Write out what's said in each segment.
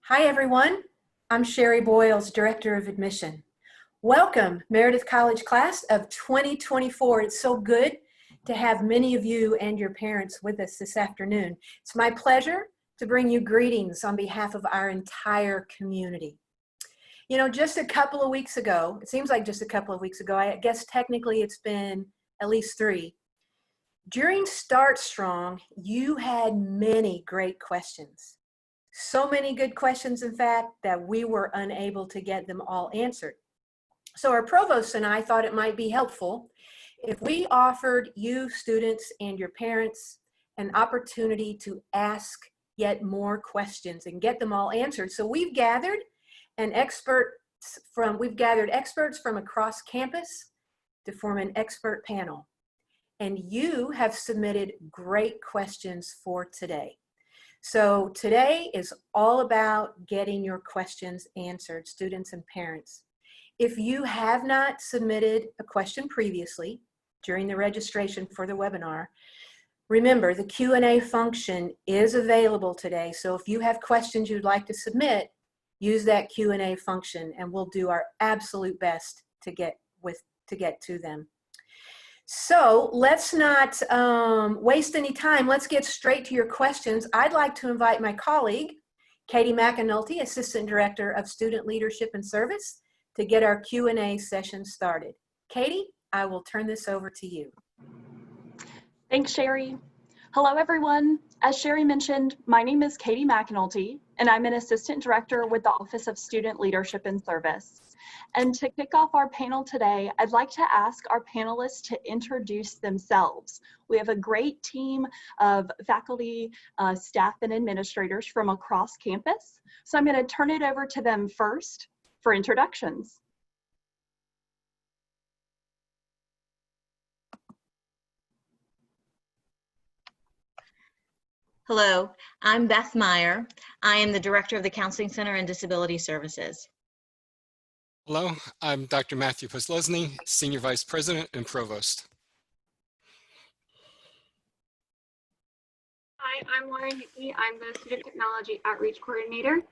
Hi everyone, I'm Sherry Boyles, Director of Admission. Welcome, Meredith College Class of 2024. It's so good to have many of you and your parents with us this afternoon. It's my pleasure to bring you greetings on behalf of our entire community. You know, just a couple of weeks ago, it seems like just a couple of weeks ago, I guess technically it's been at least 3. During Start Strong, you had many great questions. So many good questions, in fact, that we were unable to get them all answered. So our provost and I thought it might be helpful if we offered you students and your parents an opportunity to ask yet more questions and get them all answered. So we've gathered experts from across campus to form an expert panel. And you have submitted great questions for today. So today is all about getting your questions answered, students and parents. If you have not submitted a question previously during the registration for the webinar, remember the Q&A function is available today. So if you have questions you'd like to submit, use that Q&A function and we'll do our absolute best to get to them. So let's not waste any time. Let's get straight to your questions. I'd like to invite my colleague, Katie Mcnulty, Assistant Director of Student Leadership and Service, to get our Q&A session started. Katie, I will turn this over to you. Thanks, Sherry. Hello, everyone. As Sherry mentioned, my name is Katie Mcnulty, and I'm an Assistant Director with the Office of Student Leadership and Service. And to kick off our panel today, I'd like to ask our panelists to introduce themselves. We have a great team of faculty, staff, and administrators from across campus. So I'm going to turn it over to them first for introductions. Hello, I'm Beth Meyer. I am the Director of the Counseling Center and Disability Services. Hello, I'm Dr. Matthew Poslesny, Senior Vice President and Provost. Hi, I'm Lauren Hickey. I'm the Student Technology Outreach Coordinator.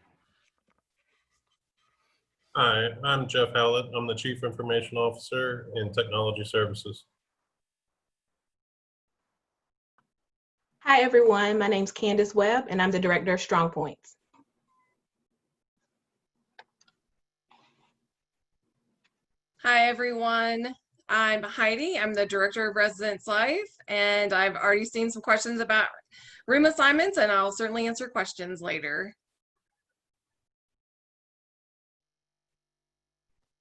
Hi, I'm Jeff Howlett. I'm the Chief Information Officer in Technology Services. Hi, everyone. My name's Candace Webb, and I'm the Director of Strong Points. Hi, everyone. I'm Heidi. I'm the Director of Residence Life, and I've already seen some questions about room assignments, and I'll certainly answer questions later.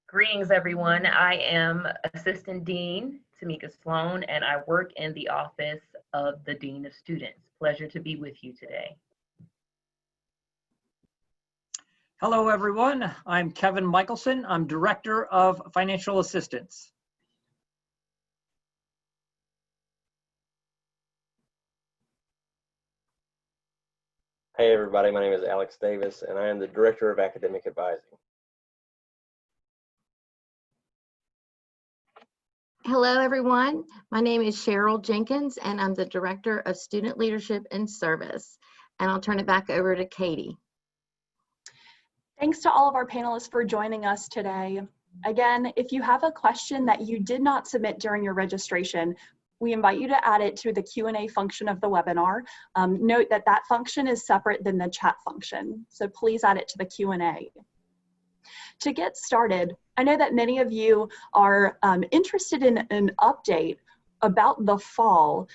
Greetings, everyone. I am Assistant Dean Tamika Sloan, and I work in the Office of the Dean of Students. Pleasure to be with you today. Hello, everyone. I'm Kevin Michelson. I'm Director of Financial Assistance. Hey, everybody. My name is Alex Davis, and I am the Director of Academic Advising. Hello, everyone. My name is Cheryl Jenkins, and I'm the Director of Student Leadership and Service. And I'll turn it back over to Katie. Thanks to all of our panelists for joining us today. Again, if you have a question that you did not submit during your registration, we invite you to add it to the Q&A function of the webinar. Note that that function is separate than the chat function, so please add it to the Q&A. To get started, I know that many of you are interested in an update about the fall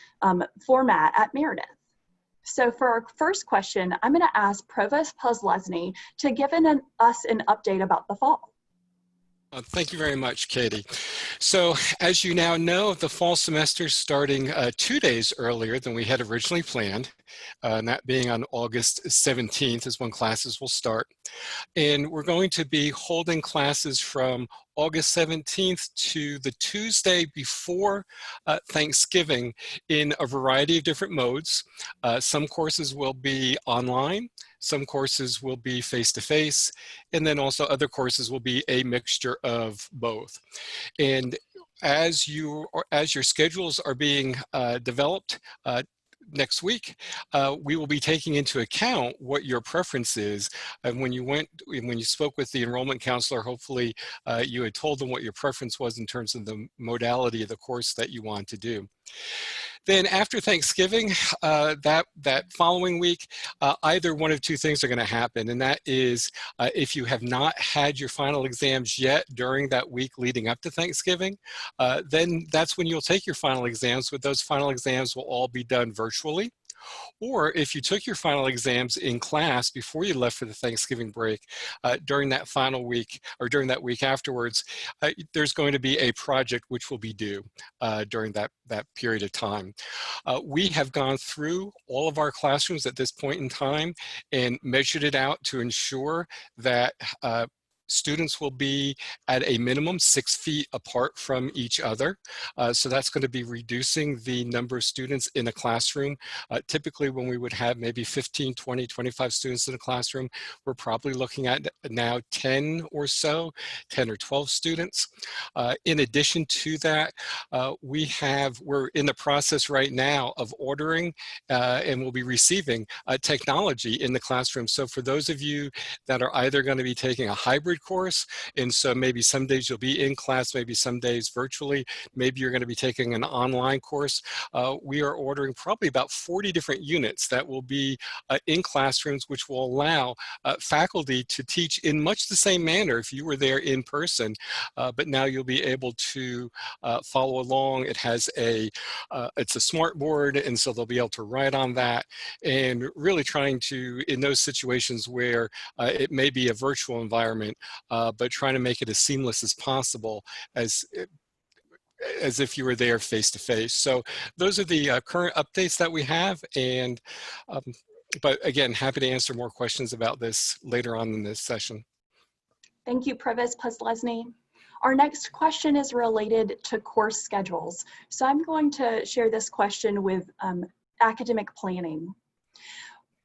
format at Meredith. So for our first question, I'm going to ask Provost Poslesny to give us an update about the fall. Thank you very much, Katie. So as you now know, the fall semester is starting 2 days earlier than we had originally planned, and that being on August 17th is when classes will start. And we're going to be holding classes from August 17th to the Tuesday before Thanksgiving in a variety of different modes. Some courses will be online, some courses will be face-to-face, and then also other courses will be a mixture of both. And as your schedules are being developed, next week, we will be taking into account what your preference is. And when you spoke with the enrollment counselor, hopefully you had told them what your preference was in terms of the modality of the course that you want to do. Then after Thanksgiving, that following week, either one of two things are going to happen. And that is if you have not had your final exams yet during that week leading up to Thanksgiving, then that's when you'll take your final exams, but those final exams will all be done virtually. Or if you took your final exams in class before you left for the Thanksgiving break, during that final week or during that week afterwards, there's going to be a project which will be due during that period of time. We have gone through all of our classrooms at this point in time and measured it out to ensure that students will be at a minimum 6 feet apart from each other. So that's going to be reducing the number of students in a classroom. Typically when we would have maybe 15, 20, 25 students in a classroom, we're probably looking at now 10 or so, 10 or 12 students. In addition to that, we're in the process right now of ordering and we'll be receiving technology in the classroom. So for those of you that are either going to be taking a hybrid course, and so maybe some days you'll be in class, maybe some days virtually, maybe you're going to be taking an online course. We are ordering probably about 40 different units that will be in classrooms, which will allow faculty to teach in much the same manner if you were there in person, but now you'll be able to follow along. It has it's a smart board, and so they'll be able to write on that, and really trying to, in those situations where it may be a virtual environment, but trying to make it as seamless as possible as if you were there face to face. So those are the current updates that we have, and but again, happy to answer more questions about this later on in this session. Thank you, Provost Poslesny. Our next question is related to course schedules. So I'm going to share this question with academic planning.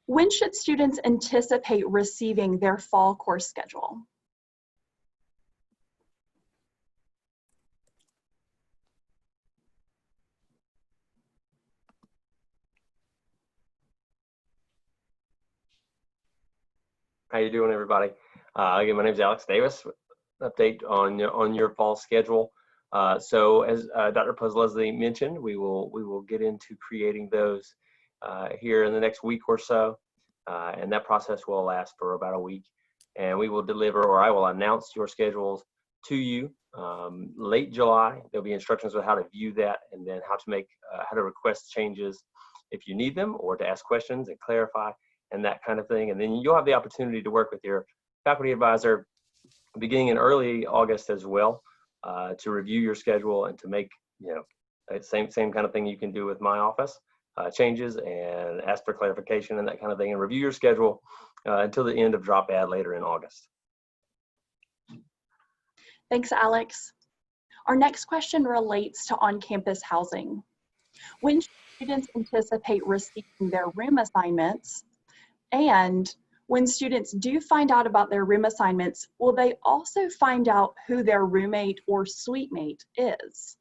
When should students anticipate receiving their fall course schedule? How you doing, everybody? Again, my name is Alex Davis. Update on your fall schedule. So as Dr. Poslesny mentioned, we will get into creating those here in the next week or so, and that process will last for about a week. And we will deliver, or I will announce your schedules to you late July. There'll be instructions on how to view that, and then how to request changes if you need them, or to ask questions and clarify and that kind of thing. And then you'll have the opportunity to work with your faculty advisor beginning in early August as well, to review your schedule and to make, same kind of thing you can do with my office, changes and ask for clarification and that kind of thing, and review your schedule until the end of drop add later in August. Thanks, Alex. Our next question relates to on-campus housing. When should students anticipate receiving their room assignments? And when students do find out about their room assignments, will they also find out who their roommate or suite mate is?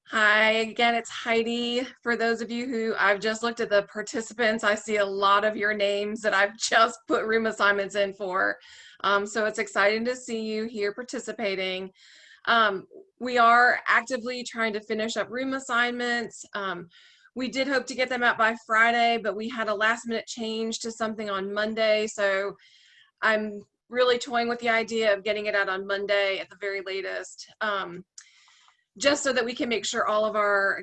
Hi, again, it's Heidi. For those of you who, I've just looked at the participants, I see a lot of your names that I've just put room assignments in for. So it's exciting to see you here participating. We are actively trying to finish up room assignments. We did hope to get them out by Friday, but we had a last minute change to something on Monday. So I'm really toying with the idea of getting it out on Monday at the very latest, just so that we can make sure all of our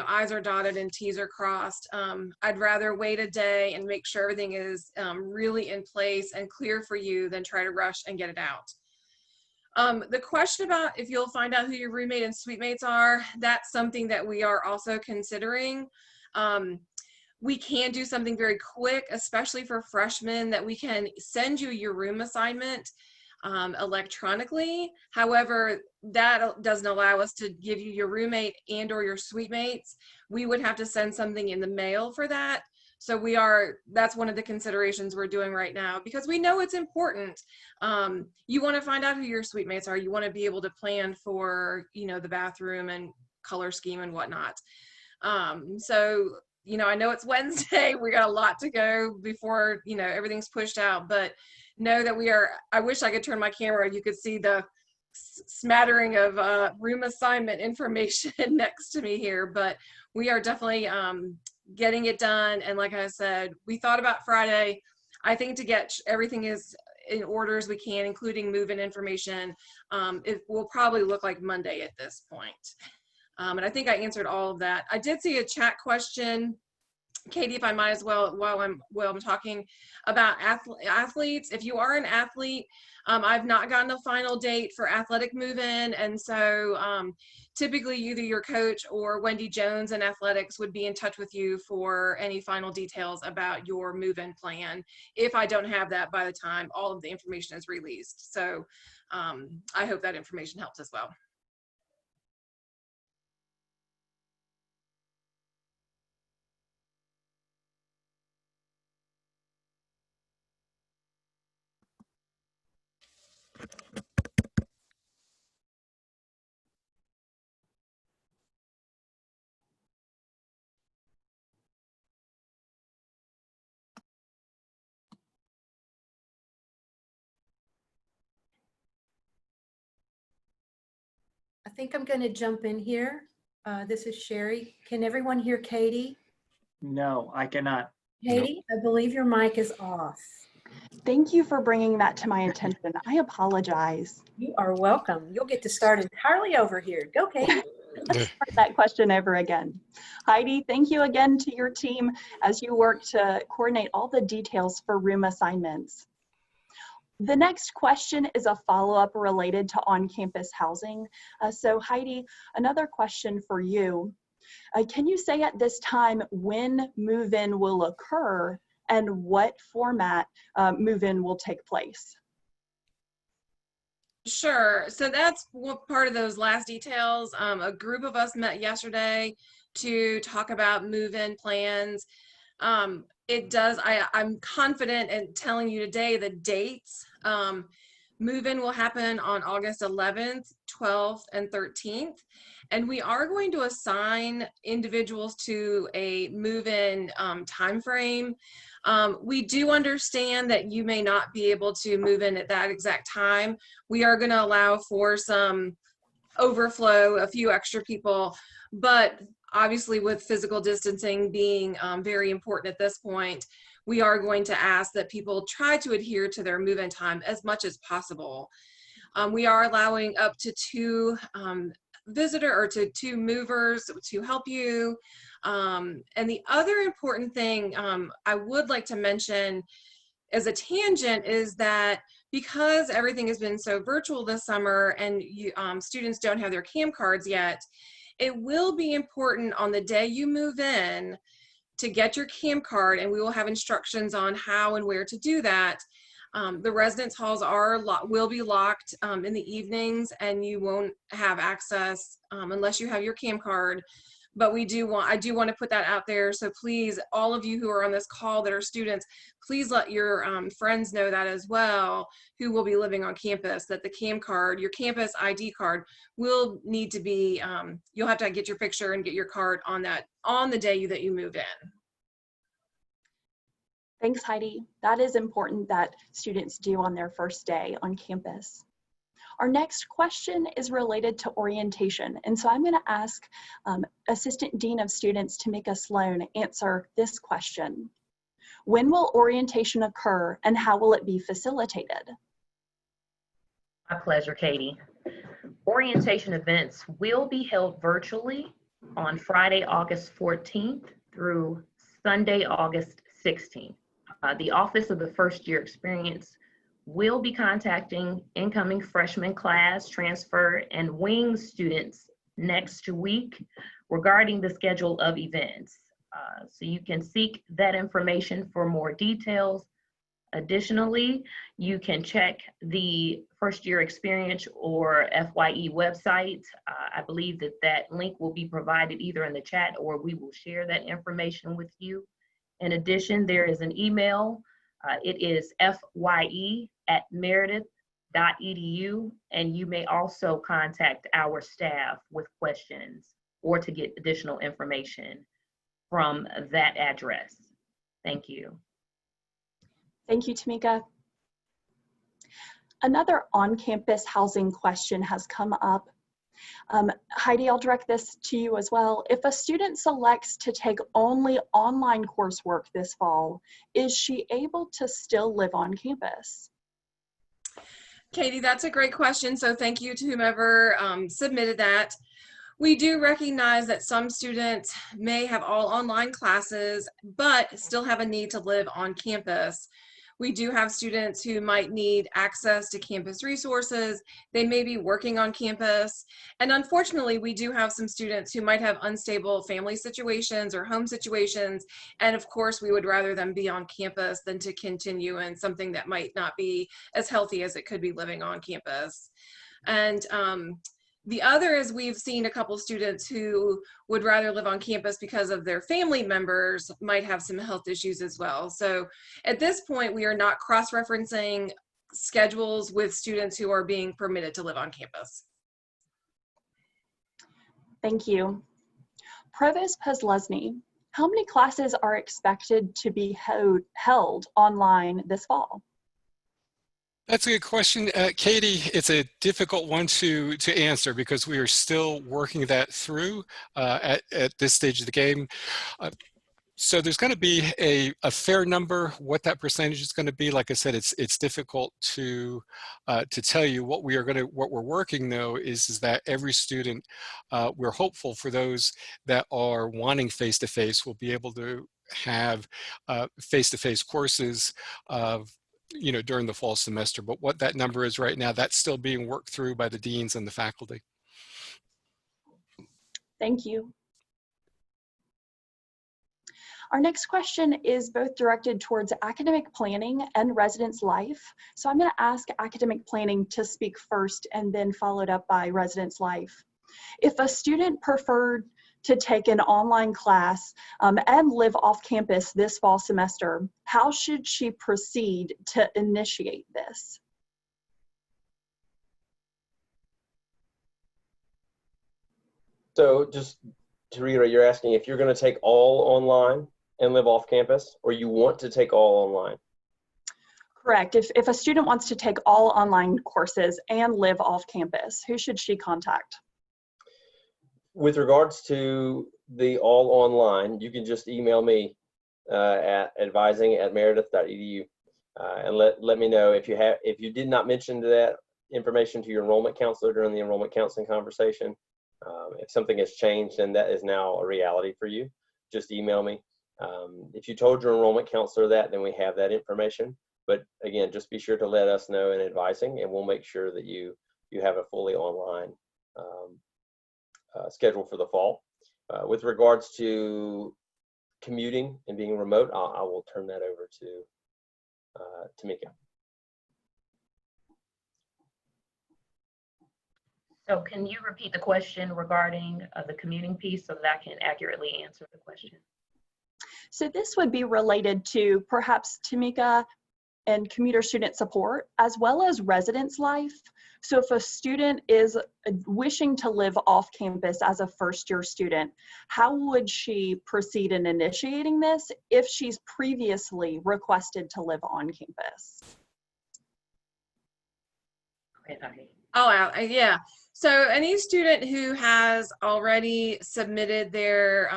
I's are dotted and T's are crossed. I'd rather wait a day and make sure everything is really in place and clear for you than try to rush and get it out. The question about if you'll find out who your roommate and suite mates are, that's something that we are also considering. We can do something very quick, especially for freshmen, that we can send you your room assignment electronically. However, that doesn't allow us to give you your roommate and or your suite mates. We would have to send something in the mail for that. So that's one of the considerations we're doing right now, because we know it's important. You want to find out who your suite mates are. You want to be able to plan for, the bathroom and color scheme and whatnot. So, you know, I know it's Wednesday. We got a lot to go before, you know, everything's pushed out, but know that we are, I wish I could turn my camera. You could see the smattering of room assignment information next to me here, but we are definitely getting it done. And like I said, we thought about Friday. I think to get everything is in order as we can, including move-in information, it will probably look like Monday at this point. And I think I answered all of that. I did see a chat question, Katie, if I might as well, while I'm talking about athletes. If you are an athlete, I've not gotten a final date for athletic move-in, and so typically either your coach or Wendy Jones in athletics would be in touch with you for any final details about your move-in plan, if I don't have that by the time all of the information is released. So I hope that information helps as well. I think I'm going to jump in here. This is Sherry. Can everyone hear Katie? No, I cannot. Katie, I believe your mic is off. Thank you for bringing that to my attention. I apologize. You are welcome. You'll get to start entirely over here. Go, Katie. Let's start that question over again. Heidi, thank you again to your team as you work to coordinate all the details for room assignments. The next question is a follow-up related to on-campus housing. So Heidi, another question for you. Can you say at this time when move-in will occur and what format move-in will take place? Sure. So that's part of those last details. A group of us met yesterday to talk about move-in plans. I'm confident in telling you today the dates. Move-in will happen on August 11th, 12th, and 13th. And we are going to assign individuals to a move-in time frame. We do understand that you may not be able to move in at that exact time. We are going to allow for some overflow, a few extra people, but obviously with physical distancing being very important at this point, we are going to ask that people try to adhere to their move-in time as much as possible. We are allowing up to two two movers to help you. And the other important thing I would like to mention as a tangent is that because everything has been so virtual this summer and students don't have their CAM cards yet, it will be important on the day you move in to get your CAM card, and we will have instructions on how and where to do that. The residence halls will be locked in the evenings, and you won't have access unless you have your CAM card. But I do want to put that out there. So please, all of you who are on this call that are students, please let your friends know that as well, who will be living on campus, that the CAM card, your campus ID card, will need to be, you'll have to get your picture and get your card on the day that you move in. Thanks, Heidi. That is important that students do on their first day on campus. Our next question is related to orientation. And so I'm going to ask Assistant Dean of Students Tamika Sloan answer this question. When will orientation occur and how will it be facilitated? My pleasure, Katie. Orientation events will be held virtually on Friday, August 14th through Sunday, August 16th. The Office of the First Year Experience will be contacting incoming freshman class, transfer, and wing students next week regarding the schedule of events. So you can seek that information for more details. Additionally, you can check the First Year Experience or FYE website. I believe that link will be provided either in the chat or we will share that information with you. In addition, there is an email. It is fye@meredith.edu, and you may also contact our staff with questions or to get additional information from that address. Thank you. Thank you, Tamika. Another on-campus housing question has come up. Heidi, I'll direct this to you as well. If a student selects to take only online coursework this fall, is she able to still live on campus? Katie, that's a great question. So thank you to whomever submitted that. We do recognize that some students may have all online classes, but still have a need to live on campus. We do have students who might need access to campus resources. They may be working on campus. And unfortunately, we do have some students who might have unstable family situations or home situations. And of course, we would rather them be on campus than to continue in something that might not be as healthy as it could be living on campus. And the other is we've seen a couple students who would rather live on campus because of their family members might have some health issues as well. So at this point, we are not cross-referencing schedules with students who are being permitted to live on campus. Thank you. Provost Pezlesny, how many classes are expected to be held online this fall? That's a good question, Katie. It's a difficult one to answer because we are still working that through at this stage of the game. So there's going to be a fair number. What that percentage is going to be, like I said, it's difficult to tell you. What we're working though is that every student, we're hopeful for those that are wanting face-to-face will be able to have face-to-face courses during the fall semester. But what that number is right now, that's still being worked through by the deans and the faculty. Thank you. Our next question is both directed towards academic planning and residence life. So I'm going to ask academic planning to speak first and then followed up by residence life. If a student preferred to take an online class and live off campus this fall semester, how should she proceed to initiate this? So just to reiterate, you're asking if you're going to take all online and live off campus, or you want to take all online? Correct. If a student wants to take all online courses and live off campus, who should she contact? With regards to the all online, you can just email me at advising@meredith.edu and let me know if you did not mention that information to your enrollment counselor during the enrollment counseling conversation. If something has changed and that is now a reality for you, just email me. If you told your enrollment counselor that, then we have that information. But again, just be sure to let us know in advising, and we'll make sure that you have a fully online schedule for the fall. With regards to commuting and being remote, I will turn that over to Tamika. So can you repeat the question regarding the commuting piece so that I can accurately answer the question? So this would be related to perhaps Tamika and commuter student support, as well as residence life. So if a student is wishing to live off campus as a first-year student, how would she proceed in initiating this if she's previously requested to live on campus? Oh, yeah. So any student who has already submitted their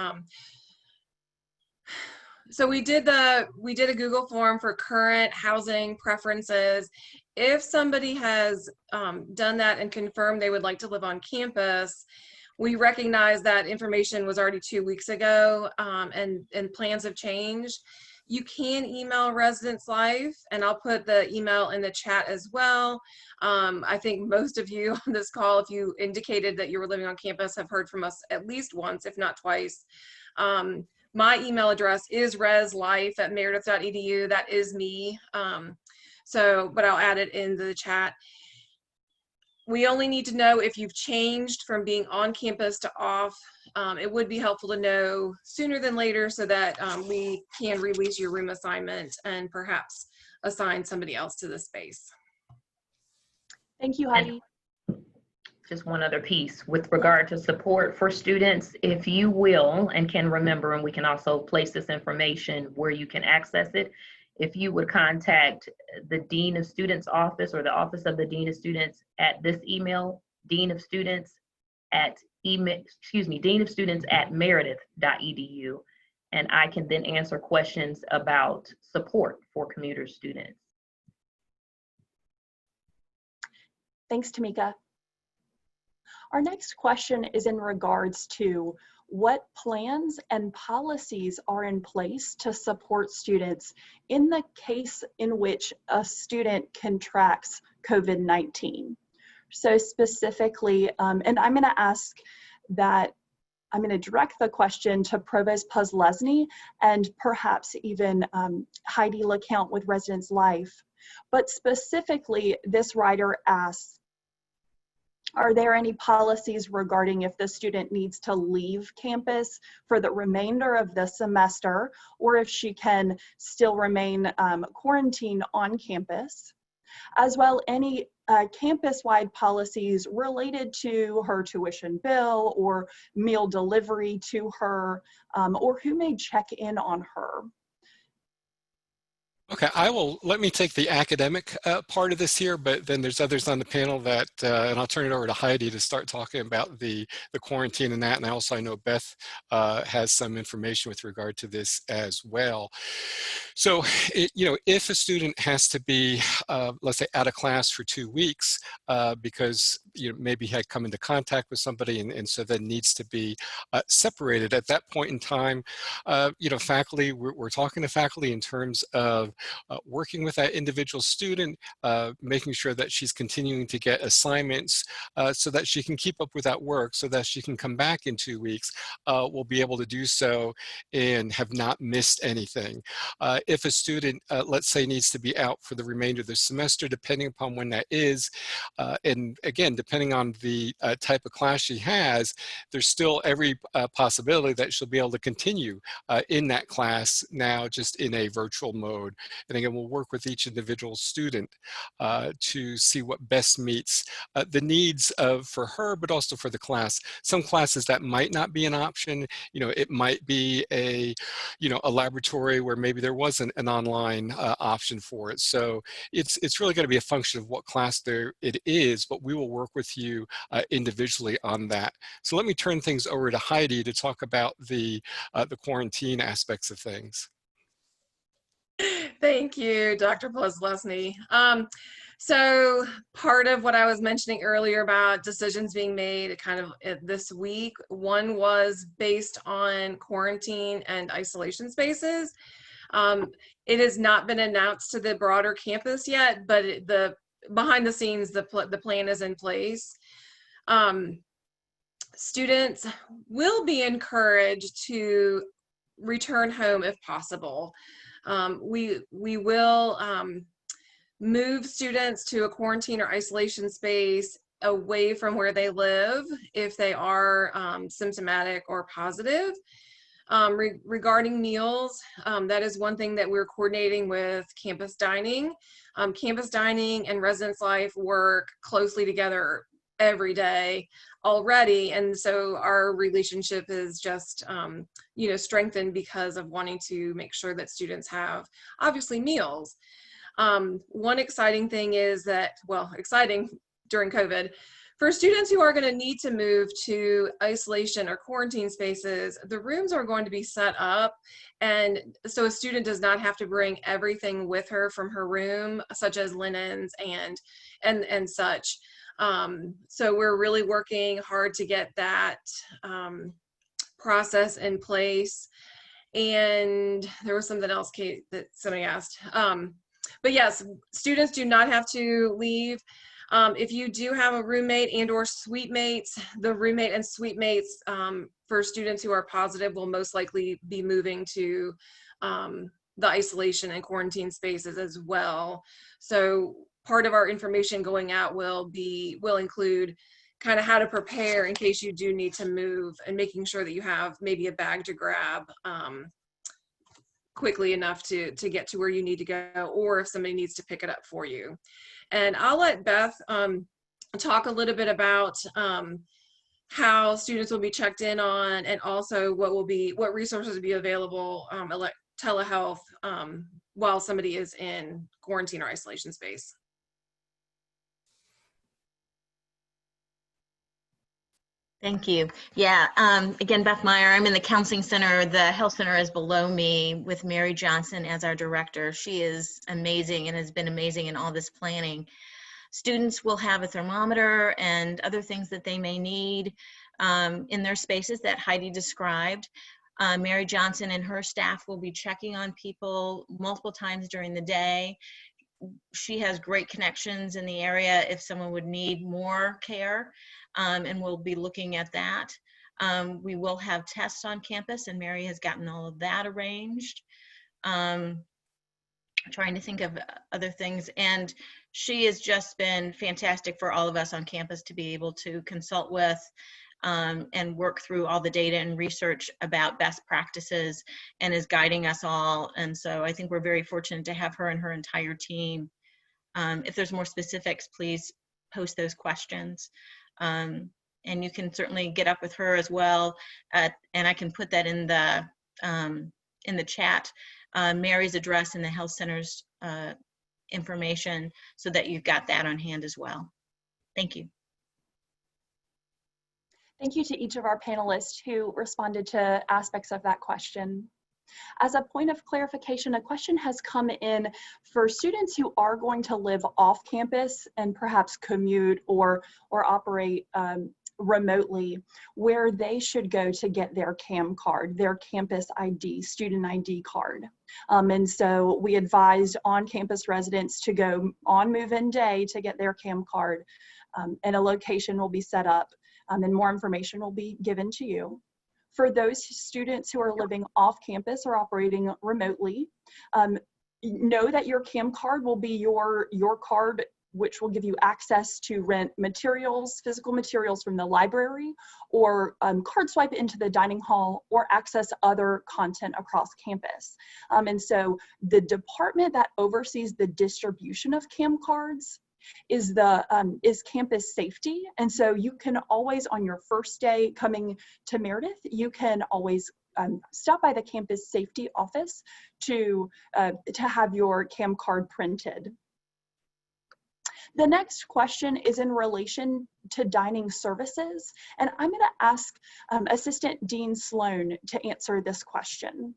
so we did a Google form for current housing preferences. If somebody has done that and confirmed they would like to live on campus, we recognize that information was already 2 weeks ago and plans have changed. You can email Residence Life, and I'll put the email in the chat as well. I think most of you on this call, if you indicated that you were living on campus, have heard from us at least once, if not twice. My email address is reslife@meredith.edu. That is me. But I'll add it in the chat. We only need to know if you've changed from being on campus to off. It would be helpful to know sooner than later so that we can release your room assignment and perhaps assign somebody else to the space. Thank you, Heidi. just one other piece with regard to support for students, if you will and can remember, and we can also place this information where you can access it, if you would contact the Dean of Students office or the Office of the Dean of Students at this email, deanofstudents@meredith.edu, and I can then answer questions about support for commuter students. Thanks, Tamika. Our next question is in regards to what plans and policies are in place to support students in the case in which a student contracts COVID-19. So specifically, and I'm going to ask that, I'm going to direct the question to Provost Puzlesny and perhaps even Heidi LeCount with Residence Life. But specifically, this writer asks, are there any policies regarding if the student needs to leave campus for the remainder of the semester, or if she can still remain quarantined on campus, as well any campus-wide policies related to her tuition bill or meal delivery to her, or who may check in on her? Okay, let me take the academic part of this here, but then there's others on the panel that, and I'll turn it over to Heidi to start talking about the quarantine and that. And I know Beth has some information with regard to this as well. So, if a student has to be, let's say, out of class for 2 weeks because maybe had come into contact with somebody and so then needs to be separated at that point in time, faculty, we're talking to faculty in terms of working with that individual student, making sure that she's continuing to get assignments so that she can keep up with that work so that she can come back in 2 weeks, will be able to do so and have not missed anything. If a student, let's say, needs to be out for the remainder of the semester, depending upon when that is, and again, depending on the type of class she has, there's still every possibility that she'll be able to continue in that class now, just in a virtual mode. And again, we'll work with each individual student to see what best meets the needs for her, but also for the class. Some classes that might not be an option. It might be a laboratory where maybe there wasn't an online option for it. So it's really going to be a function of what class it is, but we will work with you individually on that. So let me turn things over to Heidi to talk about the quarantine aspects of things. Thank you, Dr. Puzlesny. So part of what I was mentioning earlier about decisions being made kind of this week, one was based on quarantine and isolation spaces. It has not been announced to the broader campus yet, but behind the scenes, the plan is in place. Students will be encouraged to return home if possible. We will move students to a quarantine or isolation space away from where they live if they are symptomatic or positive. Regarding meals, that is one thing that we're coordinating with campus dining. Campus dining and residence life work closely together every day already, and so our relationship is just strengthened because of wanting to make sure that students have obviously meals. One exciting thing is that, exciting during COVID, for students who are going to need to move to isolation or quarantine spaces, the rooms are going to be set up, and so a student does not have to bring everything with her from her room, such as linens and such. So we're really working hard to get that process in place. And there was something else, Kate, that somebody asked. But yes, students do not have to leave. If you do have a roommate and or suite mates, the roommate and suite mates for students who are positive will most likely be moving to the isolation and quarantine spaces as well. So part of our information going out will include kind of how to prepare in case you do need to move, and making sure that you have maybe a bag to grab quickly enough to get to where you need to go, or if somebody needs to pick it up for you. And I'll let Beth talk a little bit about how students will be checked in on, and also what resources will be available, telehealth, while somebody is in quarantine or isolation space. Thank you. Yeah, again, Beth Meyer, I'm in the counseling center. The health center is below me with Mary Johnson as our director. She is amazing and has been amazing in all this planning. Students will have a thermometer and other things that they may need in their spaces that Heidi described. Mary Johnson and her staff will be checking on people multiple times during the day. She has great connections in the area if someone would need more care, and we'll be looking at that. We will have tests on campus, and Mary has gotten all of that arranged. Trying to think of other things, and she has just been fantastic for all of us on campus to be able to consult with and work through all the data and research about best practices, and is guiding us all. And so I think we're very fortunate to have her and her entire team. If there's more specifics, please post those questions. And you can certainly get up with her as well. And I can put that in the chat, Mary's address and the health center's information, so that you've got that on hand as well. Thank you. Thank you to each of our panelists who responded to aspects of that question. As a point of clarification, a question has come in for students who are going to live off campus and perhaps commute or operate remotely, where they should go to get their CAM card, their campus ID, student ID card. And so we advised on-campus residents to go on move-in day to get their CAM card, and a location will be set up, and more information will be given to you. For those students who are living off campus or operating remotely, know that your CAM card will be your card, which will give you access to rent materials, physical materials from the library, or card swipe into the dining hall, or access other content across campus. And so the department that oversees the distribution of CAM cards is campus safety. And so you can always, on your first day coming to Meredith, you can always stop by the campus safety office to have your CAM card printed. The next question is in relation to dining services, and I'm going to ask Assistant Dean Sloan to answer this question.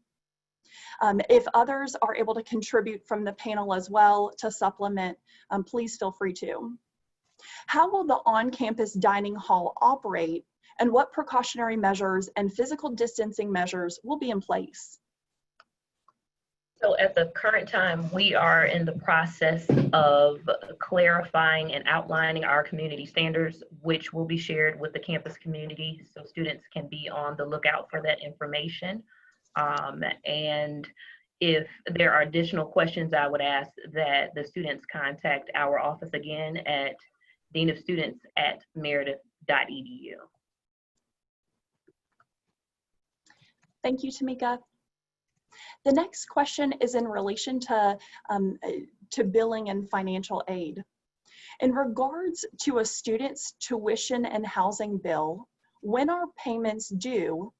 If others are able to contribute from the panel as well to supplement, please feel free to. How will the on-campus dining hall operate, and what precautionary measures and physical distancing measures will be in place? So at the current time, we are in the process of clarifying and outlining our community standards, which will be shared with the campus community, so students can be on the lookout for that information. And if there are additional questions, I would ask that the students contact our office again at deanofstudents@meredith.edu. Thank you, Tamika. The next question is in relation to billing and financial aid. In regards to a student's tuition and housing bill, when are payments due?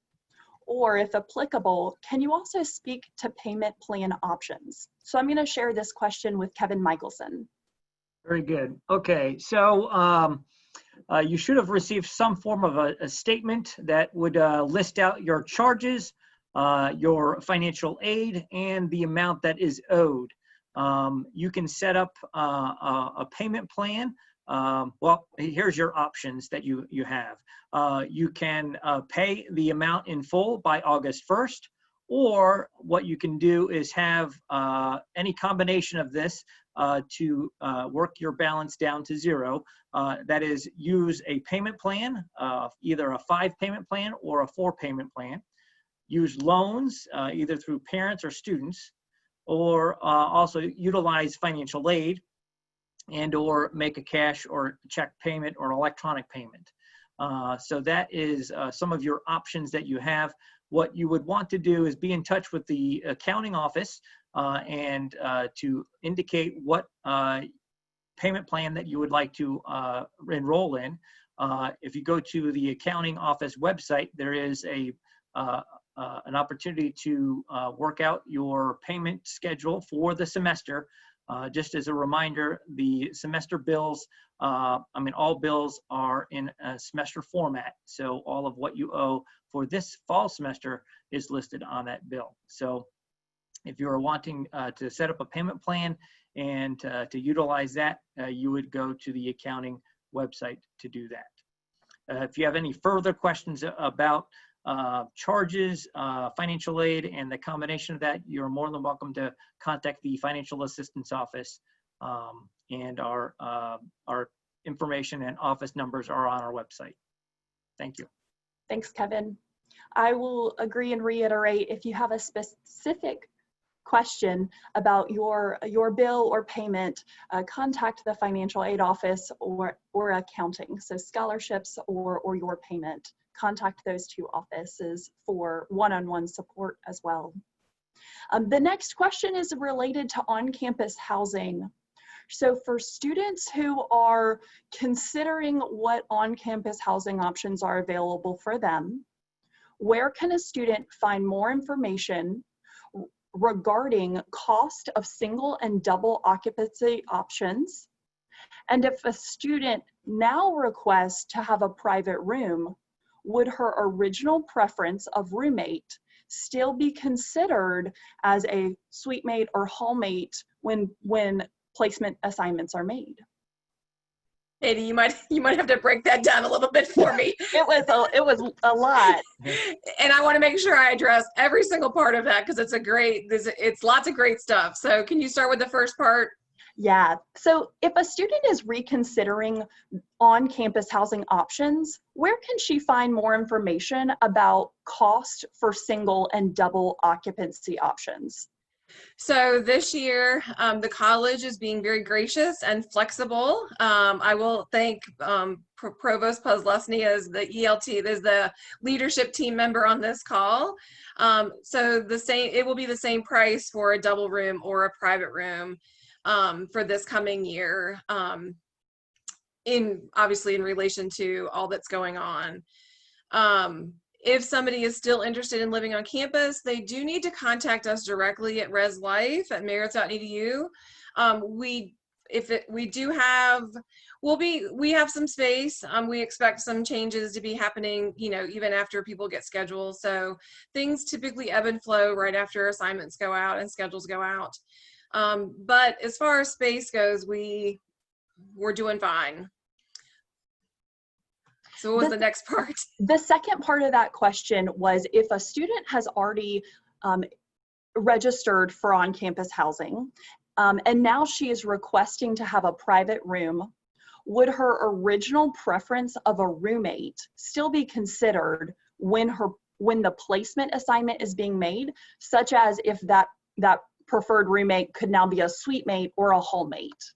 Or if applicable, can you also speak to payment plan options? So I'm going to share this question with Kevin Michelson. Very good. Okay, so you should have received some form of a statement that would list out your charges, your financial aid, and the amount that is owed. You can set up a payment plan. Well, here's your options that you have. You can pay the amount in full by August 1st, or what you can do is have any combination of this to work your balance down to zero. That is, use a payment plan, either a 5-payment plan or a 4-payment plan. Use loans, either through parents or students, or also utilize financial aid, and or make a cash or check payment or electronic payment. So that is some of your options that you have. What you would want to do is be in touch with the accounting office and to indicate what payment plan that you would like to enroll in. If you go to the accounting office website, there is an opportunity to work out your payment schedule for the semester. Just as a reminder, the semester bills, all bills are in a semester format. So all of what you owe for this fall semester is listed on that bill. So if you are wanting to set up a payment plan and to utilize that, you would go to the accounting website to do that. If you have any further questions about charges, financial aid, and the combination of that, you're more than welcome to contact the Financial Assistance Office, and our information and office numbers are on our website. Thank you. Thanks, Kevin. I will agree and reiterate, if you have a specific question about your bill or payment, contact the financial aid office or accounting. So scholarships or your payment, contact those two offices for one-on-one support as well. The next question is related to on-campus housing. So for students who are considering what on-campus housing options are available for them, where can a student find more information regarding cost of single and double occupancy options? And if a student now requests to have a private room, would her original preference of roommate still be considered as a suite mate or hallmate when placement assignments are made? Katie, you might have to break that down a little bit for me. It was a lot. And I want to make sure I address every single part of that because it's lots of great stuff. So can you start with the first part? Yeah, so if a student is reconsidering on-campus housing options, where can she find more information about cost for single and double occupancy options? So this year, the college is being very gracious and flexible. I will thank Provost Pozlesny as the ELT, as the leadership team member on this call. So it will be the same price for a double room or a private room for this coming year, obviously in relation to all that's going on. If somebody is still interested in living on campus, they do need to contact us directly at reslife@meredith.edu. We have some space. We expect some changes to be happening, even after people get scheduled. So things typically ebb and flow right after assignments go out and schedules go out. But as far as space goes, we're doing fine. So what was the next part? The second part of that question was, if a student has already registered for on-campus housing, and now she is requesting to have a private room, would her original preference of a roommate still be considered when the placement assignment is being made, such as if that preferred roommate could now be a suite mate or a hallmate?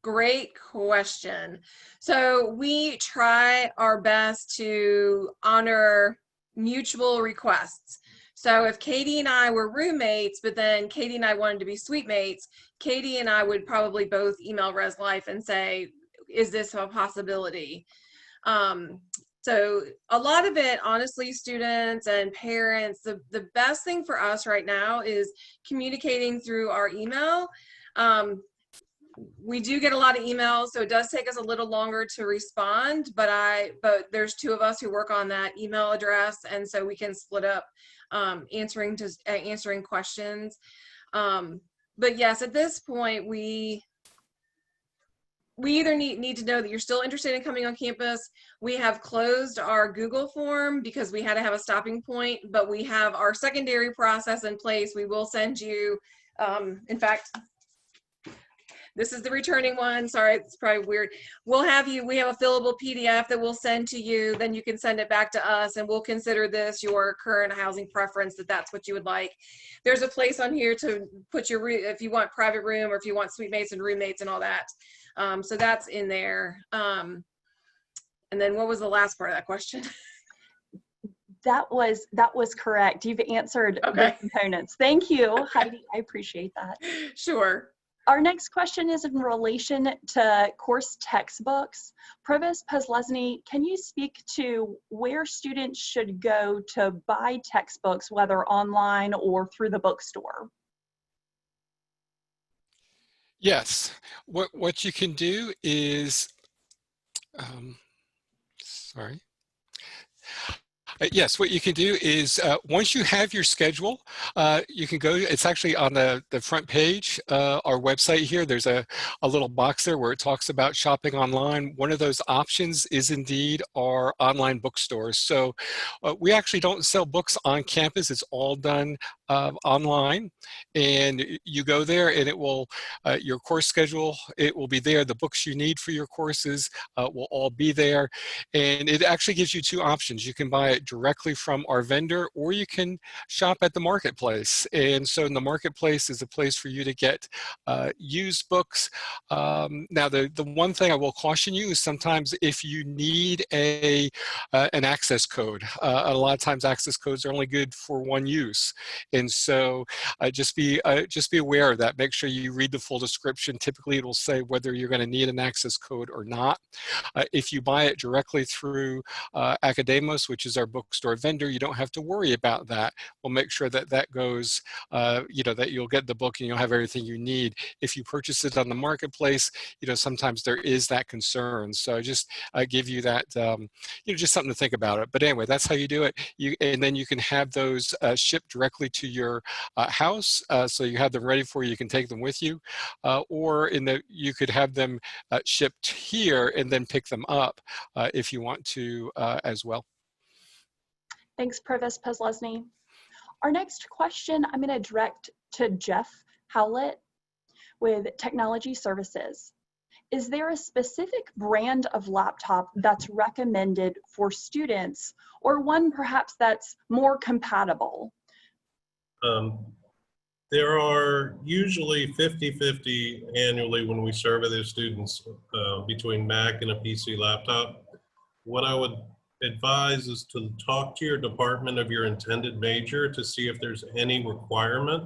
Great question. So we try our best to honor mutual requests. So if Katie and I were roommates, but then Katie and I wanted to be suite mates, Katie and I would probably both email Res Life and say, is this a possibility? So a lot of it, honestly, students and parents, the best thing for us right now is communicating through our email. We do get a lot of emails, so it does take us a little longer to respond, but there's two of us who work on that email address, and so we can split up answering questions. But yes, at this point, we either need to know that you're still interested in coming on campus. We have closed our Google form because we had to have a stopping point, but we have our secondary process in place. We will send you, in fact, this is the returning one. Sorry, it's probably weird. We have a fillable PDF that we'll send to you. Then you can send it back to us and we'll consider this your current housing preference, that's what you would like. There's a place on here to put if you want private room or if you want suite mates and roommates and all that. So that's in there. And then what was the last part of that question? That was correct. You've answered the components. Thank you, Heidi. I appreciate that. Sure. Our next question is in relation to course textbooks. Provost Pezlesny, can you speak to where students should go to buy textbooks, whether online or through the bookstore? Yes, what you can do is, sorry. Yes, what you can do is once you have your schedule, you can go, it's actually on the front page, our website here, there's a little box there where it talks about shopping online. One of those options is indeed our online bookstores. So we actually don't sell books on campus, it's all done online, and you go there and it will, your course schedule, it will be there. The books you need for your courses will all be there. And it actually gives you two options. You can buy it directly from our vendor, or you can shop at the marketplace. And so in the marketplace is a place for you to get used books. Now, the one thing I will caution you is sometimes if you need an access code, a lot of times access codes are only good for one use. And so just be aware of that. Make sure you read the full description. Typically, it will say whether you're going to need an access code or not. If you buy it directly through Academos, which is our bookstore vendor, you don't have to worry about that. We'll make sure that that goes, that you'll get the book and you'll have everything you need. If you purchase it on the marketplace, sometimes there is that concern. So just give you that, just something to think about it. But anyway, that's how you do it. And then you can have those shipped directly to your house. So you have them ready for you. You can take them with you. Or you could have them shipped here and then pick them up if you want to as well. Thanks, Provost Pezlesny. Our next question I'm going to direct to Jeff Howlett with Technology Services. Is there a specific brand of laptop that's recommended for students, or one perhaps that's more compatible? There are usually 50-50 annually when we survey the students between Mac and a PC laptop. What I would advise is to talk to your department of your intended major to see if there's any requirement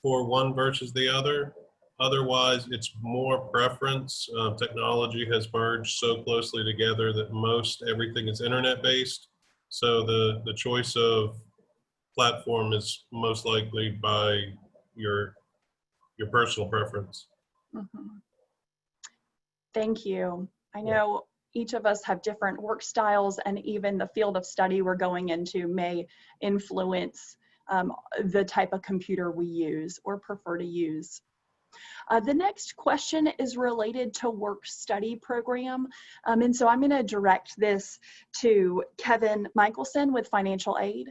for one versus the other. Otherwise, it's more preference. Technology has merged so closely together that most everything is internet-based. So the choice of platform is most likely by your personal preference. Mm-hmm. Thank you. I know each of us have different work styles, and even the field of study we're going into may influence the type of computer we use or prefer to use. The next question is related to work study program. And so I'm going to direct this to Kevin Michelson with financial aid.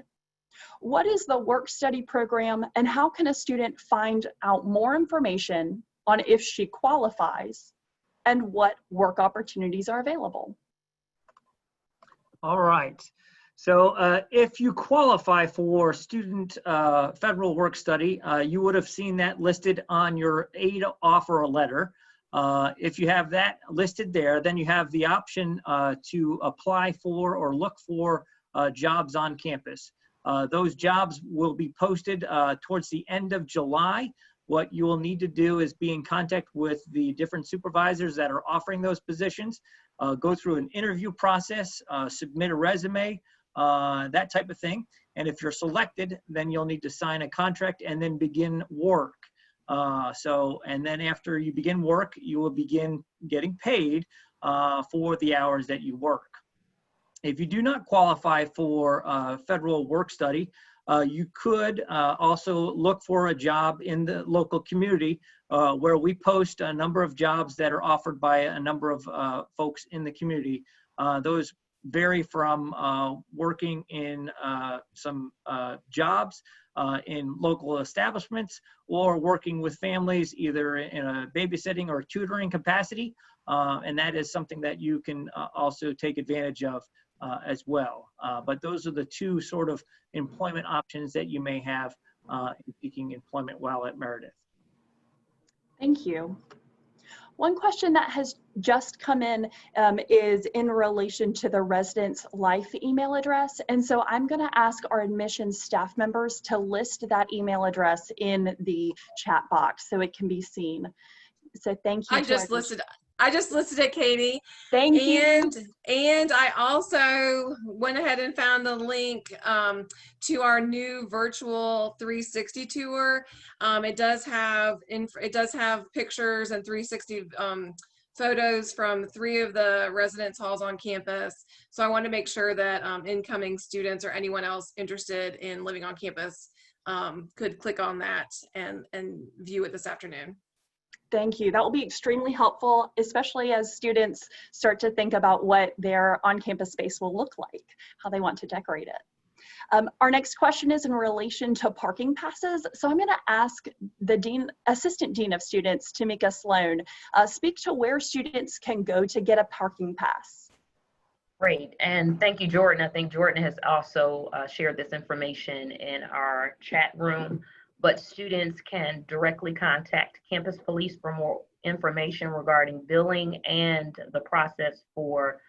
What is the work study program, and how can a student find out more information on if she qualifies and what work opportunities are available? All right. So if you qualify for student federal work study, you would have seen that listed on your aid offer letter. If you have that listed there, then you have the option to apply for or look for jobs on campus. Those jobs will be posted towards the end of July. What you will need to do is be in contact with the different supervisors that are offering those positions, go through an interview process, submit a resume, that type of thing. And if you're selected, then you'll need to sign a contract and then begin work. And then after you begin work, you will begin getting paid for the hours that you work. If you do not qualify for federal work study, you could also look for a job in the local community where we post a number of jobs that are offered by a number of folks in the community. Those vary from working in some jobs in local establishments, or working with families either in a babysitting or tutoring capacity. And that is something that you can also take advantage of as well. But those are the two sort of employment options that you may have in seeking employment while at Meredith. Thank you. One question that has just come in is in relation to the residence life email address. And so I'm going to ask our admissions staff members to list that email address in the chat box so it can be seen. So thank you. I just listed it, Katie. Thank you. And I also went ahead and found the link to our new virtual 360 tour. It does have pictures and 360 photos from 3 of the residence halls on campus. So I want to make sure that incoming students or anyone else interested in living on campus could click on that and view it this afternoon. Thank you. That will be extremely helpful, especially as students start to think about what their on-campus space will look like, how they want to decorate it. Our next question is in relation to parking passes. So I'm going to ask the Assistant Dean of Students, Tamika Sloan, speak to where students can go to get a parking pass. Great, and thank you, Jordan. I think Jordan has also shared this information in our chat room. But students can directly contact campus police for more information regarding billing and the process for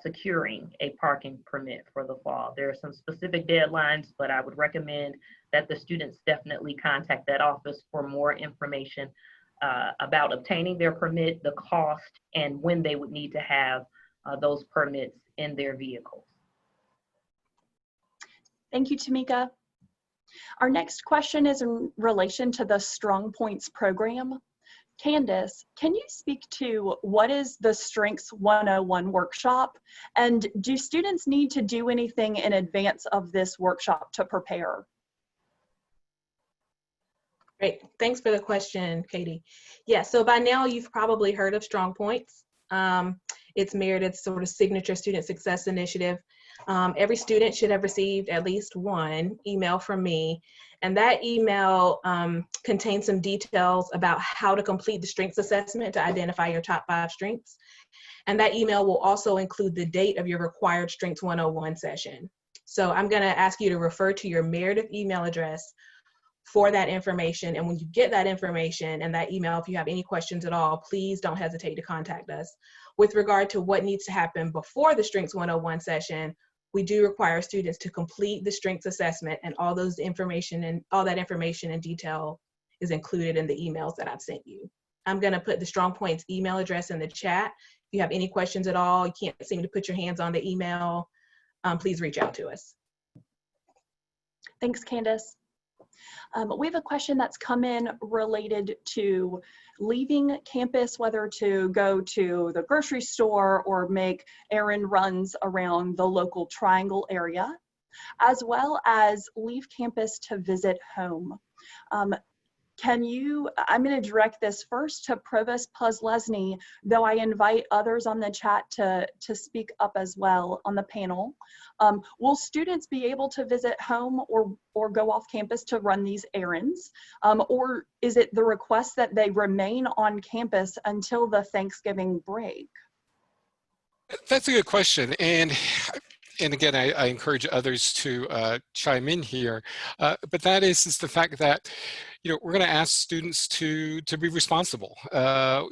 securing a parking permit for the fall. There are some specific deadlines, but I would recommend that the students definitely contact that office for more information about obtaining their permit, the cost, and when they would need to have those permits in their vehicles. Thank you, Tamika. Our next question is in relation to the Strong Points program. Candace, can you speak to what is the Strengths 101 workshop? And do students need to do anything in advance of this workshop to prepare? Great, thanks for the question, Katie. Yeah, so by now you've probably heard of Strong Points. It's Meredith's sort of signature student success initiative. Every student should have received at least one email from me, and that email contains some details about how to complete the strengths assessment to identify your top 5 strengths. And that email will also include the date of your required Strengths 101 session. So I'm going to ask you to refer to your Meredith email address for that information. And when you get that information and that email, if you have any questions at all, please don't hesitate to contact us. With regard to what needs to happen before the Strengths 101 session, we do require students to complete the strengths assessment, and all that information and detail is included in the emails that I've sent you. I'm going to put the Strong Points email address in the chat. If you have any questions at all, you can't seem to put your hands on the email, please reach out to us. Thanks, Candace. We have a question that's come in related to leaving campus, whether to go to the grocery store or make errand runs around the local Triangle area, as well as leave campus to visit home. I'm going to direct this first to Provost Puzlesny, though I invite others on the chat to speak up as well on the panel. Will students be able to visit home or go off campus to run these errands? Or is it the request that they remain on campus until the Thanksgiving break? That's a good question. And again, I encourage others to chime in here. But that is the fact that, we're going to ask students to be responsible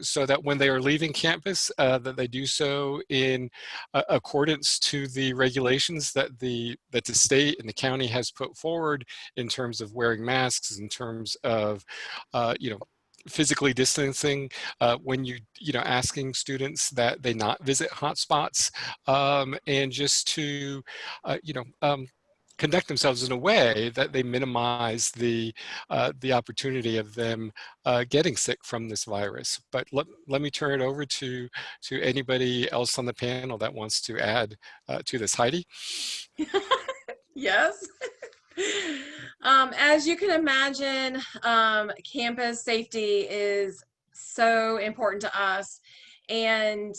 so that when they are leaving campus, that they do so in accordance to the regulations that the state and the county has put forward in terms of wearing masks, in terms of, physically distancing, when asking students that they not visit hotspots, and just to, conduct themselves in a way that they minimize the opportunity of them getting sick from this virus. But let me turn it over to anybody else on the panel that wants to add to this. Heidi? Yes. As you can imagine, campus safety is so important to us, and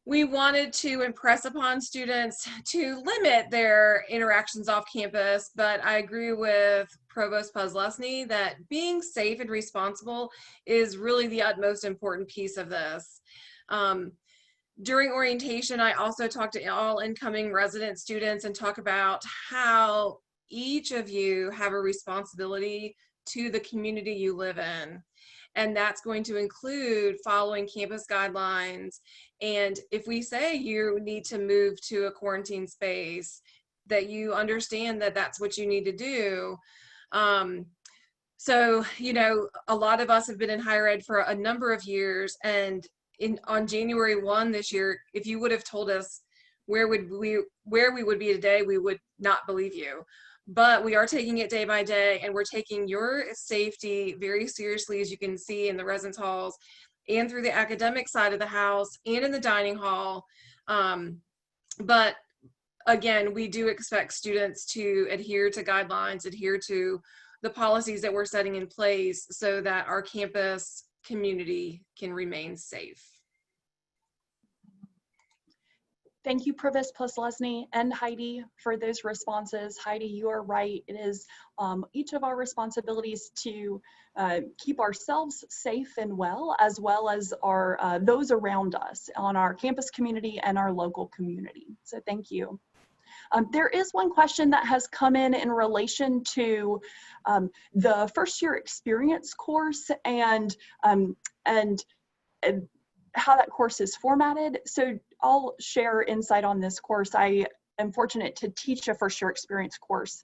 we wanted to impress upon students to limit their interactions off campus, but I agree with Provost Puzlesny that being safe and responsible is really the utmost important piece of this. During orientation, I also talked to all incoming resident students and talk about how each of you have a responsibility to the community you live in. And that's going to include following campus guidelines. And if we say you need to move to a quarantine space, that you understand that that's what you need to do. So, you know, a lot of us have been in higher ed for a number of years, and on January 1 this year, if you would have told us where we would be today, we would not believe you. But we are taking it day by day, and we're taking your safety very seriously, as you can see in the residence halls and through the academic side of the house and in the dining hall. But again, we do expect students to adhere to guidelines, adhere to the policies that we're setting in place so that our campus community can remain safe. Thank you, Provost Postlesny and Heidi, for those responses. Heidi, you are right. It is each of our responsibilities to keep ourselves safe and well as our those around us on our campus community and our local community. So thank you. There is one question that has come in relation to the first year experience course and how that course is formatted. So I'll share insight on this course. I am fortunate to teach a first year experience course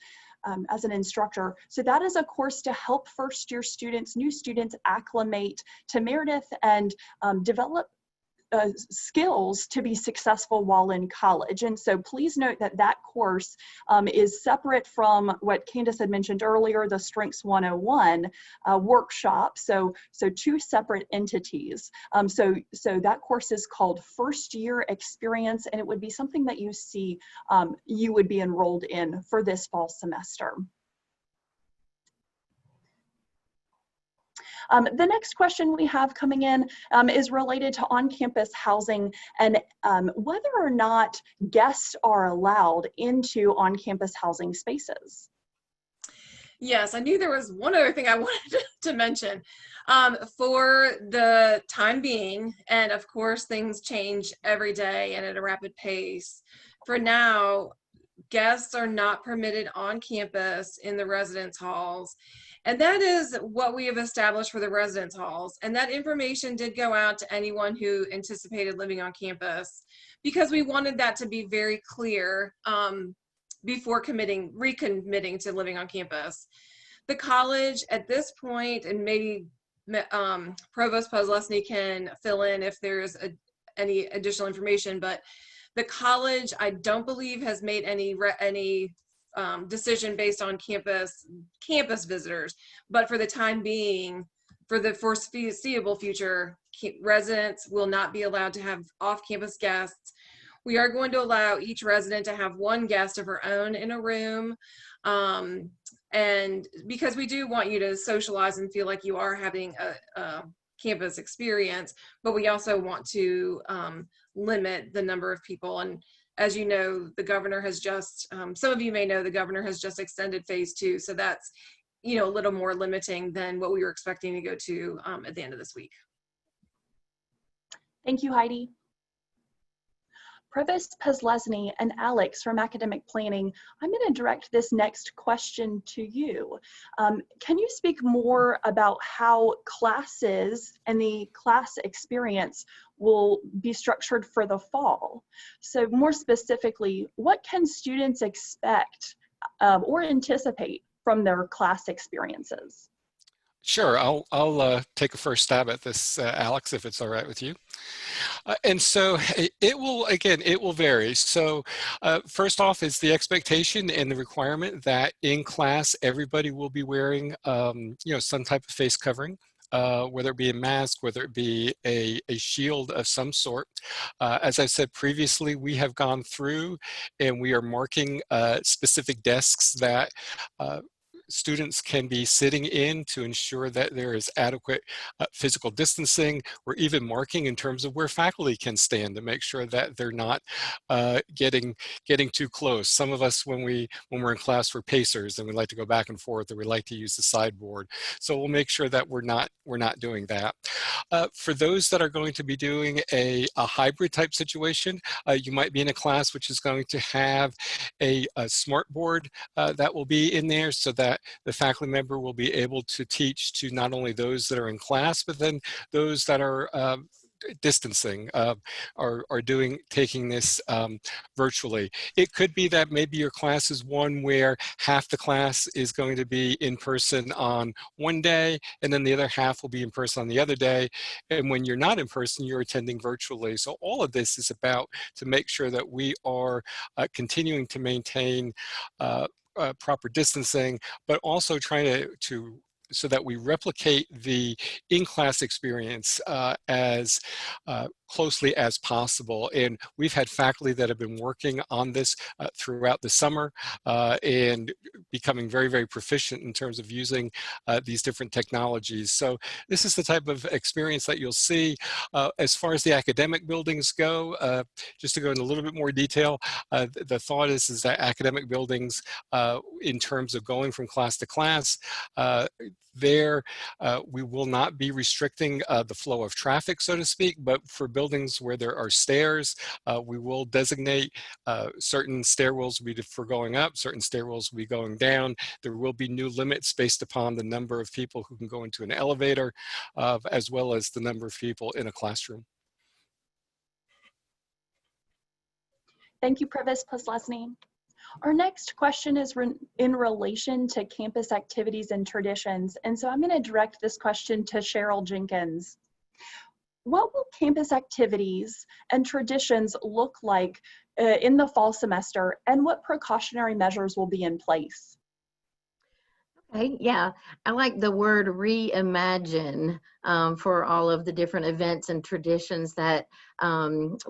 as an instructor. So that is a course to help first year students, new students, acclimate to Meredith and develop skills to be successful while in college. And so please note that that course is separate from what Candace had mentioned earlier, the Strengths 101 workshop. So two separate entities. So that course is called First Year Experience, and it would be something that you see you would be enrolled in for this fall semester. The next question we have coming in is related to on-campus housing and whether or not guests are allowed into on-campus housing spaces. Yes, I knew there was one other thing I wanted to mention. For the time being, and of course things change every day and at a rapid pace, for now, guests are not permitted on campus in the residence halls. And that is what we have established for the residence halls. And that information did go out to anyone who anticipated living on campus, because we wanted that to be very clear before recommitting to living on campus. The college at this point, and maybe Provost Postlesny can fill in if there's any additional information, but the college, I don't believe, has made any decision based on campus visitors. But for the time being, for the foreseeable future, residents will not be allowed to have off-campus guests. We are going to allow each resident to have one guest of her own in a room. And because we do want you to socialize and feel like you are having a campus experience, but we also want to limit the number of people. And as you know, the governor has just, some of you may know, the governor has just extended phase 2. So that's, you know, a little more limiting than what we were expecting to go to at the end of this week. Thank you, Heidi. Provost Postlesny and Alex from Academic Planning, I'm going to direct this next question to you. Can you speak more about how classes and the class experience will be structured for the fall? So more specifically, what can students expect or anticipate from their class experiences? Sure, I'll take a first stab at this, Alex, if it's all right with you. And so it will vary. So first off is the expectation and the requirement that in class, everybody will be wearing, some type of face covering. Whether it be a mask, whether it be a shield of some sort. As I said previously, we have gone through and we are marking specific desks that students can be sitting in to ensure that there is adequate physical distancing. We're even marking in terms of where faculty can stand to make sure that they're not getting too close. Some of us, when we're in class, we're pacers and we like to go back and forth, or we like to use the sideboard. So we'll make sure that we're not doing that. For those that are going to be doing a hybrid type situation, you might be in a class which is going to have a smart board that will be in there, so that the faculty member will be able to teach to not only those that are in class, but then those that are distancing, taking this virtually. It could be that maybe your class is one where half the class is going to be in person on one day, and then the other half will be in person on the other day. And when you're not in person, you're attending virtually. So all of this is about to make sure that we are continuing to maintain proper distancing, but also trying to so that we replicate the in-class experience as closely as possible. And we've had faculty that have been working on this throughout the summer and becoming very, very proficient in terms of using these different technologies. So this is the type of experience that you'll see. As far as the academic buildings go, just to go into a little bit more detail, the thought is that academic buildings, in terms of going from class to class, we will not be restricting the flow of traffic, so to speak, but for buildings where there are stairs, we will designate certain stairwells will be for going up, certain stairwells will be going down. There will be new limits based upon the number of people who can go into an elevator, as well as the number of people in a classroom. Thank you, Provost Poslesny. Our next question is in relation to campus activities and traditions. And so I'm going to direct this question to Cheryl Jenkins. What will campus activities and traditions look like in the fall semester, and what precautionary measures will be in place? Okay, yeah, I like the word reimagine for all of the different events and traditions that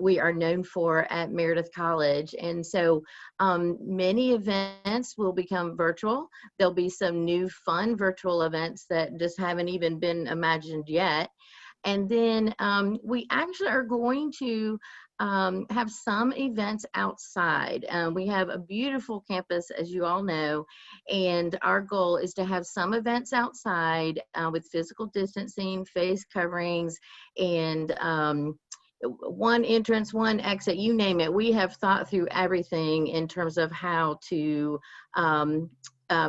we are known for at Meredith College. And so many events will become virtual. There'll be some new fun virtual events that just haven't even been imagined yet. And then we actually are going to have some events outside. We have a beautiful campus, as you all know, and our goal is to have some events outside with physical distancing, face coverings, and one entrance, one exit, you name it. We have thought through everything in terms of how to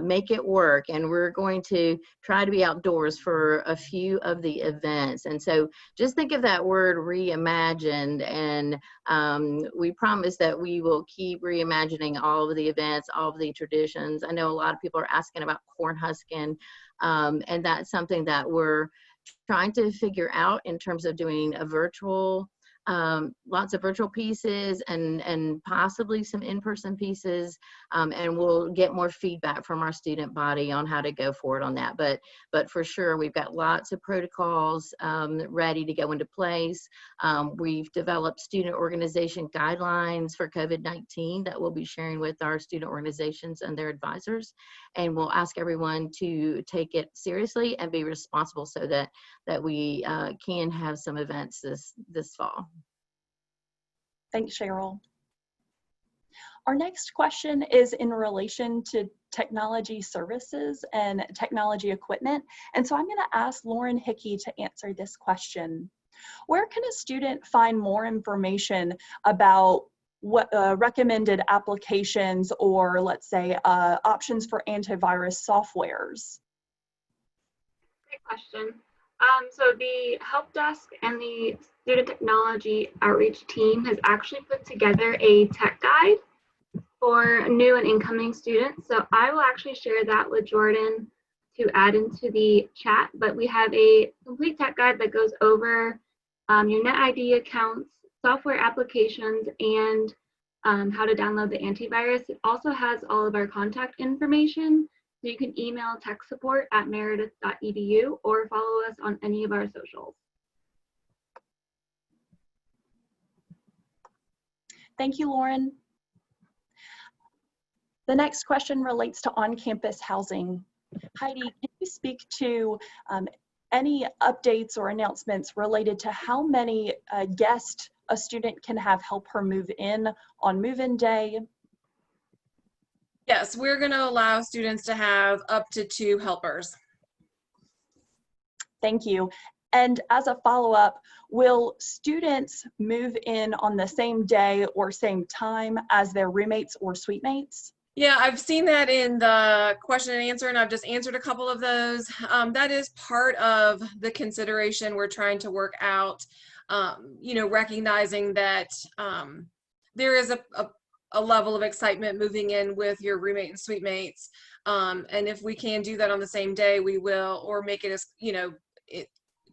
make it work, and we're going to try to be outdoors for a few of the events. And so just think of that word reimagined, and we promise that we will keep reimagining all of the events, all of the traditions. I know a lot of people are asking about Cornhusking, and that's something that we're trying to figure out in terms of doing a virtual, lots of virtual pieces and possibly some in-person pieces, and we'll get more feedback from our student body on how to go forward on that. But for sure, we've got lots of protocols ready to go into place. We've developed student organization guidelines for COVID-19 that we'll be sharing with our student organizations and their advisors, and we'll ask everyone to take it seriously and be responsible so that we can have some events this fall. Thanks, Cheryl. Our next question is in relation to technology services and technology equipment. And so I'm going to ask Lauren Hickey to answer this question. Where can a student find more information about what recommended applications or, let's say, options for antivirus softwares? Great question. So the help desk and the student technology outreach team has actually put together a tech guide for new and incoming students. So I will actually share that with Jordan to add into the chat, but we have a complete tech guide that goes over your NetID accounts, software applications, and how to download the antivirus. It also has all of our contact information. So you can email tech support at meredith.edu or follow us on any of our socials. Thank you, Lauren. The next question relates to on-campus housing. Heidi, can you speak to any updates or announcements related to how many guests a student can have help her move in on move-in day? Yes, we're going to allow students to have up to 2 helpers. Thank you. And as a follow-up, will students move in on the same day or same time as their roommates or suite mates? Yeah, I've seen that in the question and answer, and I've just answered a couple of those. That is part of the consideration we're trying to work out, you know, recognizing that there is a level of excitement moving in with your roommate and suite mates. And if we can do that on the same day, we will, or make it as, you know,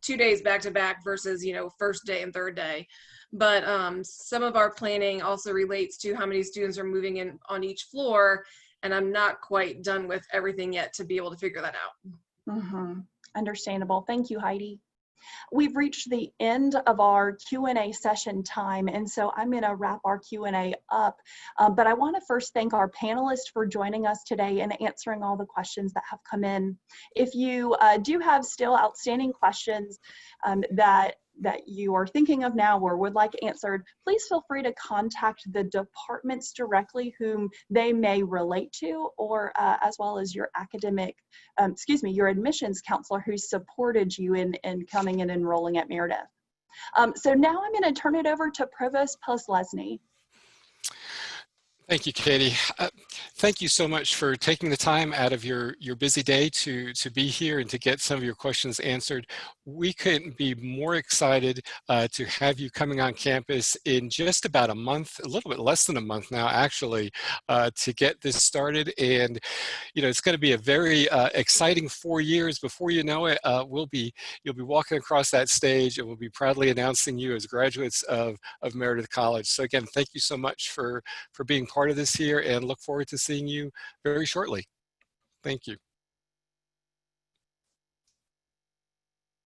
2 days back to back versus, you know, first day and third day. But some of our planning also relates to how many students are moving in on each floor, and I'm not quite done with everything yet to be able to figure that out. Understandable. Thank you, Heidi. We've reached the end of our Q&A session time, and so I'm going to wrap our Q&A up. But I want to first thank our panelists for joining us today and answering all the questions that have come in. If you do have still outstanding questions that you are thinking of now or would like answered, please feel free to contact the departments directly whom they may relate to, or as well as your your admissions counselor who supported you in coming and enrolling at Meredith. So now I'm going to turn it over to Provost Poslesny. Thank you, Katie. Thank you so much for taking the time out of your busy day to be here and to get some of your questions answered. We couldn't be more excited to have you coming on campus in just about a month, a little bit less than a month now, actually, to get this started. And, you know, it's going to be a very exciting 4 years. Before you know it, you'll be walking across that stage, and we'll be proudly announcing you as graduates of Meredith College. So again, thank you so much for being part of this here, and look forward to seeing you very shortly. Thank you.